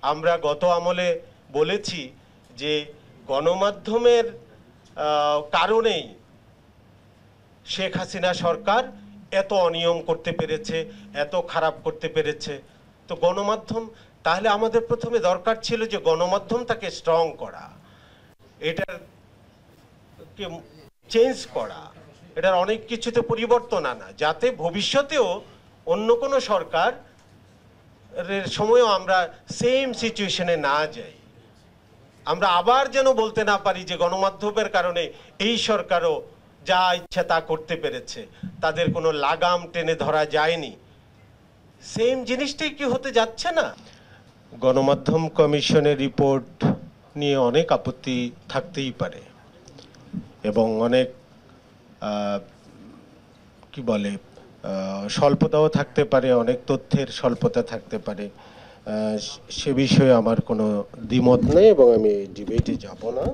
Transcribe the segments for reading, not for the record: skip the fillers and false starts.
আমরা গত আমলে বলেছি যে গণমাধ্যমের কারণেই শেখ হাসিনা সরকার এত অনিয়ম করতে পেরেছে, এত খারাপ করতে পেরেছে। তো গণমাধ্যম, তাহলে আমাদের প্রথমে দরকার ছিল যে গণমাধ্যমটাকে স্ট্রং করা, এটার চেঞ্জ করা, এটার অনেক কিছুতে পরিবর্তন আনা, যাতে ভবিষ্যতেও অন্য কোনো সরকার সময়ও আমরা সেম সিচুয়েশনে না যাই। আমরা আবার যেন বলতে না পারি যে গণমাধ্যমের কারণে এই সরকারও যা ইচ্ছা তা করতে পেরেছে, তাদের কোনো লাগাম টেনে ধরা যায়নি। সেম জিনিসটাই কি হতে যাচ্ছে না? গণমাধ্যম কমিশনের রিপোর্ট নিয়ে অনেক আপত্তি থাকতেই পারে এবং অনেক কি বলে স্বল্পতাও থাকতে পারে, অনেক তথ্যের স্বল্পতা থাকতে পারে। সে বিষয়ে আমার কোনো দ্বিমত নেই এবং আমি এই ডিবেটে যাব না।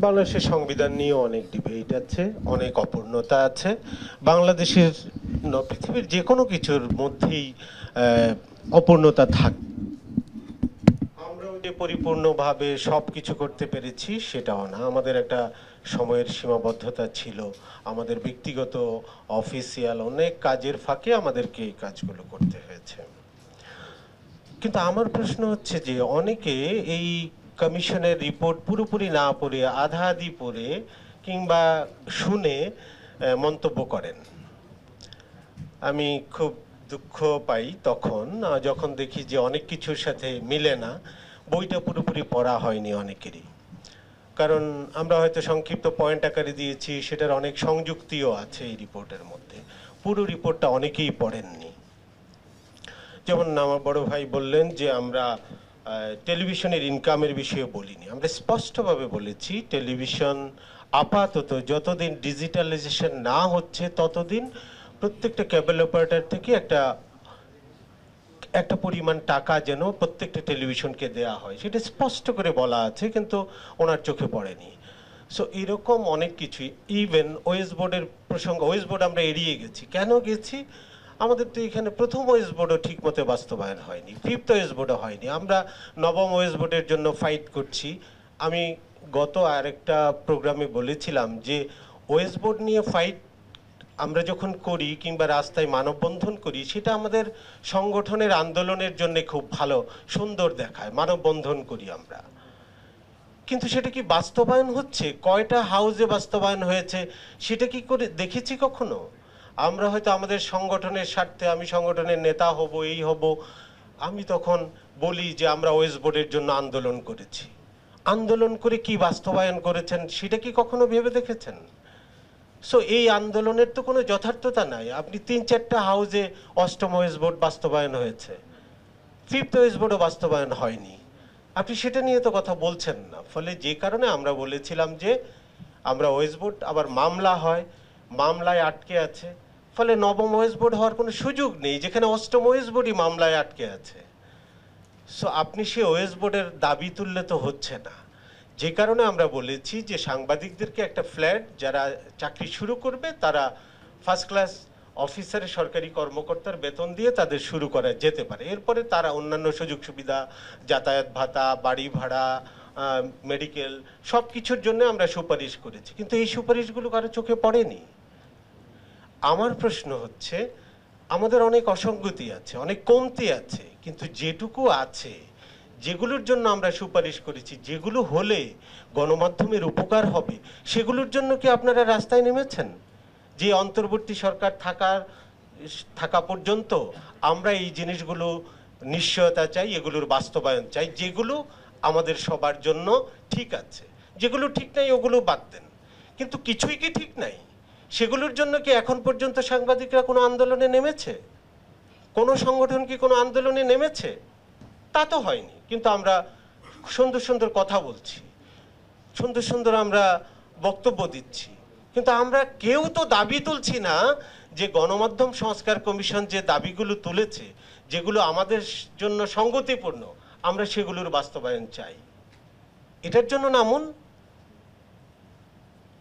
বাংলাদেশের সংবিধান নিয়ে অনেক ডিবেট আছে, অনেক অপূর্ণতা আছে। বাংলাদেশের পৃথিবীর যে কোনো কিছুর মধ্যেই অপূর্ণতা থাকে। আমরাও যে পরিপূর্ণভাবে সব কিছু করতে পেরেছি সেটাও না, আমাদের একটা সময়ের সীমাবদ্ধতা ছিল, আমাদের ব্যক্তিগত অফিসিয়াল অনেক কাজের ফাঁকে আমাদেরকে এই কাজগুলো করতে হয়েছে। কিন্তু আমার প্রশ্ন হচ্ছে যে অনেকে এই কমিশনের রিপোর্ট পুরোপুরি না পড়ে আধা আধি পড়ে কিংবা শুনে মন্তব্য করেন। আমি খুব দুঃখ পাই তখন যখন দেখি যে অনেক কিছুর সাথে মিলে না, বইটা পুরোপুরি পড়া হয়নি অনেকেরই। কারণ আমরা হয়তো সংক্ষিপ্ত পয়েন্ট আকারে দিয়েছি, সেটার অনেক সংযুক্তিও আছে এই রিপোর্টের মধ্যে, পুরো রিপোর্টটা অনেকেই পড়েননি। যেমন আমার বড় ভাই বললেন যে আমরা টেলিভিশনের ইনকামের বিষয়ে বলিনি। আমরা স্পষ্টভাবে বলেছি টেলিভিশন আপাতত যতদিন ডিজিটালাইজেশন না হচ্ছে ততদিন প্রত্যেকটা কেবল অপারেটর থেকে একটা পরিমাণ টাকা যেন প্রত্যেকটা টেলিভিশনকে দেয়া হয়, সেটা স্পষ্ট করে বলা আছে, কিন্তু ওনার চোখে পড়েনি। সো এরকম অনেক কিছুই, ইভেন ওয়েস বোর্ডের প্রসঙ্গ, ওয়েস বোর্ড আমরা এড়িয়ে গেছি। কেন গেছি? আমাদের তো এখানে প্রথম ওয়েস বোর্ডও ঠিক মতো বাস্তবায়ন হয়নি, ফিফথ ওয়েস বোর্ডও হয়নি, আমরা নবম ওয়েস বোর্ডের জন্য ফাইট করছি। আমি গত আরেকটা প্রোগ্রামে বলেছিলাম যে ওয়েস বোর্ড নিয়ে ফাইট আমরা যখন করি কিংবা রাস্তায় মানববন্ধন করি, সেটা আমাদের সংগঠনের আন্দোলনের জন্য খুব ভালো সুন্দর দেখায়, মানববন্ধন করি আমরা। কিন্তু সেটা কি বাস্তবায়ন হচ্ছে? কয়টা হাউসে বাস্তবায়ন হয়েছে সেটা কি করে দেখেছি কখনো? আমরা হয়তো আমাদের সংগঠনের স্বার্থে, আমি সংগঠনের নেতা হব, এই হব, আমি তখন বলি যে আমরা ওয়েস বোর্ডের জন্য আন্দোলন করেছি। আন্দোলন করে কি বাস্তবায়ন করেছেন সেটা কি কখনো ভেবে দেখেছেন? সো এই আন্দোলনের তো কোনো যথার্থতা নাই। আপনি 3-4টা হাউসে অষ্টম ওয়েস বোর্ড বাস্তবায়ন হয়েছে, ফিফথ ওয়েস বোর্ডও বাস্তবায়ন হয়নি, আপনি সেটা নিয়ে তো কথা বলছেন না। ফলে যে কারণে আমরা বলেছিলাম যে আমরা ওয়েস বোর্ড, আবার মামলা হয়, মামলায় আটকে আছে, ফলে নবম ওয়েস বোর্ড হওয়ার কোনো সুযোগ নেই, যেখানে অষ্টম ওয়েস বোর্ডই মামলায় আটকে আছে। সো আপনি সে ওয়েস বোর্ডের দাবি তুললে তো হচ্ছে না। যে কারণে আমরা বলেছি যে সাংবাদিকদেরকে একটা ফ্ল্যাট, যারা চাকরি শুরু করবে তারা ফার্স্ট ক্লাস অফিসারের, সরকারি কর্মকর্তার বেতন দিয়ে তাদের শুরু করা যেতে পারে। এরপরে তারা অন্যান্য সুযোগ সুবিধা, যাতায়াত ভাতা, বাড়ি ভাড়া, মেডিকেল, সব কিছুর জন্য আমরা সুপারিশ করেছি, কিন্তু এই সুপারিশগুলো কারো চোখে পড়েনি। আমার প্রশ্ন হচ্ছে, আমাদের অনেক অসঙ্গতি আছে, অনেক কমতি আছে, কিন্তু যেটুকু আছে, যেগুলোর জন্য আমরা সুপারিশ করেছি, যেগুলো হলে গণমাধ্যমের উপকার হবে, সেগুলোর জন্য কি আপনারা রাস্তায় নেমেছেন? যে অন্তর্বর্তী সরকার থাকা পর্যন্ত আমরা এই জিনিসগুলো নিশ্চয়তা চাই, এগুলোর বাস্তবায়ন চাই, যেগুলো আমাদের সবার জন্য ঠিক আছে। যেগুলো ঠিক নাই ওগুলো বাদ দেন, কিন্তু কিছুই কি ঠিক নাই? সেগুলোর জন্য কি এখন পর্যন্ত সাংবাদিকরা কোনো আন্দোলনে নেমেছে? কোনো সংগঠন কি কোনো আন্দোলনে নেমেছে? তা তো হয়নি। কিন্তু আমরা সুন্দর সুন্দর কথা বলছি, সুন্দর সুন্দর আমরা বক্তব্য দিচ্ছি, কিন্তু আমরা কেউ তো দাবি তুলছি না যে গণমাধ্যম সংস্কার কমিশন যে দাবিগুলো তুলেছে, যেগুলো আমাদের জন্য সঙ্গতিপূর্ণ, আমরা সেগুলোর বাস্তবায়ন চাই, এটার জন্য নামুন।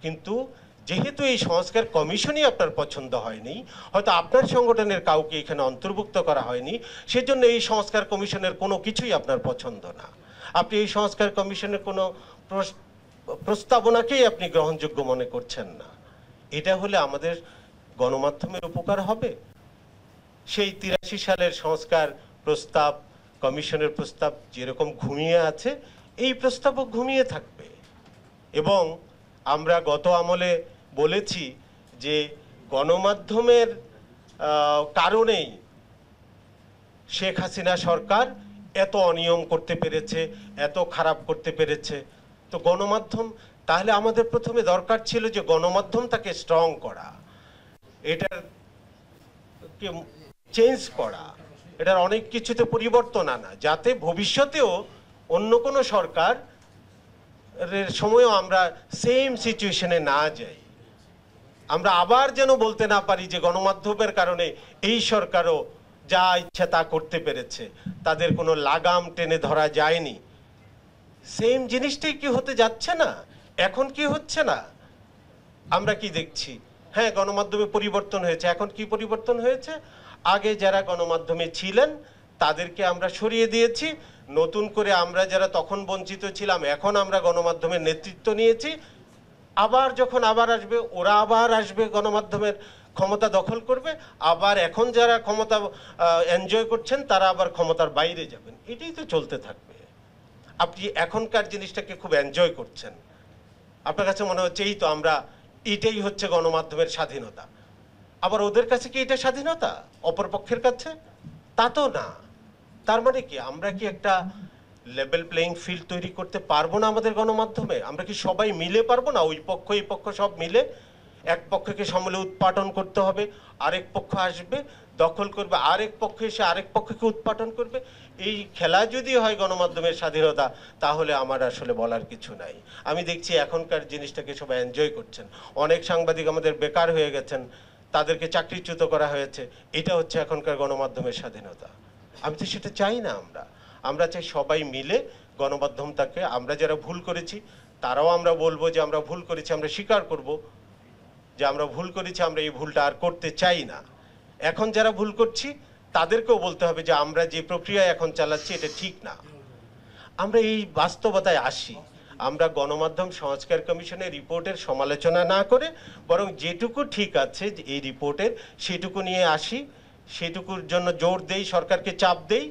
কিন্তু যেহেতু এই সংস্কার কমিশনই আপনার পছন্দ হয়নি, হয়তো আপনার সংগঠনের কাউকে এখানে অন্তর্ভুক্ত করা হয়নি, সেজন্য এই সংস্কার কমিশনের কোনো কিছুই আপনার পছন্দ না। আপনি এই সংস্কার কমিশনের কোনো প্রস্তাবনাকেই আপনি গ্রহণযোগ্য মনে করছেন না। এটা হলে আমাদের গণমাধ্যমের উপকার হবে? সেই 83 সালের সংস্কার প্রস্তাব, কমিশনের প্রস্তাব যেরকম ঘুমিয়ে আছে, এই প্রস্তাবও ঘুমিয়ে থাকবে। এবং আমরা গত আমলে বলেছি যে গণমাধ্যমের কারণেই শেখ হাসিনা সরকার এত অনিয়ম করতে পেরেছে, এত খারাপ করতে পেরেছে। তো গণমাধ্যম, তাহলে আমাদের প্রথমে দরকার ছিল যে গণমাধ্যমটাকে স্ট্রং করা, এটার চেঞ্জ করা, এটার অনেক কিছুতে পরিবর্তন আনা, যাতে ভবিষ্যতেও অন্য কোনো সরকার সময়ও আমরা সেম সিচুয়েশনে না যাই। আমরা আবার যেন বলতে না পারি যে গণমাধ্যমের কারণে এই সরকারও যা ইচ্ছা তা করতে পেরেছে, তাদের কোনো লাগাম টেনে ধরা যায়নি। সেম জিনিসটাই কি হতে যাচ্ছে না? এখন কি হচ্ছে না? আমরা কি দেখছি? হ্যাঁ, গণমাধ্যমে পরিবর্তন হয়েছে। এখন কি পরিবর্তন হয়েছে? আগে যারা গণমাধ্যমে ছিলেন তাদেরকে আমরা সরিয়ে দিয়েছি, নতুন করে আমরা যারা তখন বঞ্চিত ছিলাম এখন আমরা গণমাধ্যমের নেতৃত্ব নিয়েছি। আবার যখন আবার আসবে, ওরা আবার আসবে, গণমাধ্যমের ক্ষমতা দখল করবে, আবার এখন যারা ক্ষমতা এনজয় করছেন তারা আবার ক্ষমতার বাইরে যাবেন। এটাই তো চলতে থাকবে। আপনি এখনকার জিনিসটাকে খুব এনজয় করছেন, আপনার কাছে মনে হচ্ছে এই তো আমরা, এটাই হচ্ছে গণমাধ্যমের স্বাধীনতা। আবার ওদের কাছে কি এটা স্বাধীনতা, অপরপক্ষের কাছে? তা তো না। তার মানে কি আমরা কি একটা লেভেল প্লেইং ফিল্ড তৈরি করতে পারবো না আমাদের গণমাধ্যমে? আমরা কি সবাই মিলে পারবো না? ওই পক্ষ এই পক্ষ সব মিলে এক পক্ষকে সমূলে উৎপাটন করতে হবে, আরেক পক্ষ আসবে দখল করবে, আরেক পক্ষ এসে আরেক পক্ষকে উৎপাটন করবে। এই খেলা যদি হয় গণমাধ্যমের স্বাধীনতা, তাহলে আমার আসলে বলার কিছু নাই। আমি দেখছি এখনকার জিনিসটাকে সবাই এনজয় করছেন। অনেক সাংবাদিক আমাদের বেকার হয়ে গেছেন, তাদেরকে চাকরিচ্যুত করা হয়েছে। এটা হচ্ছে এখনকার গণমাধ্যমের স্বাধীনতা। আমি তো সেটা চাই না। আমরা চাই সবাই মিলে গণমাধ্যমটাকে, আমরা যারা ভুল করেছি তারাও আমরা বলবো যে আমরা ভুল করেছি, আমরা স্বীকার করব যে আমরা ভুল করেছি, আমরা এই ভুলটা আর করতে চাই না। এখন যারা ভুল করছি তাদেরকেও বলতে হবে যে আমরা যে প্রক্রিয়া এখন চালাচ্ছি এটা ঠিক না। আমরা এই বাস্তবতায় আসি। আমরা গণমাধ্যম সংস্কার কমিশনের রিপোর্টের সমালোচনা না করে বরং যেটুকু ঠিক আছে এই রিপোর্টের সেটুকু নিয়ে আসি, সেটুকুর জন্য জোর দেই, সরকারকে চাপ দেই।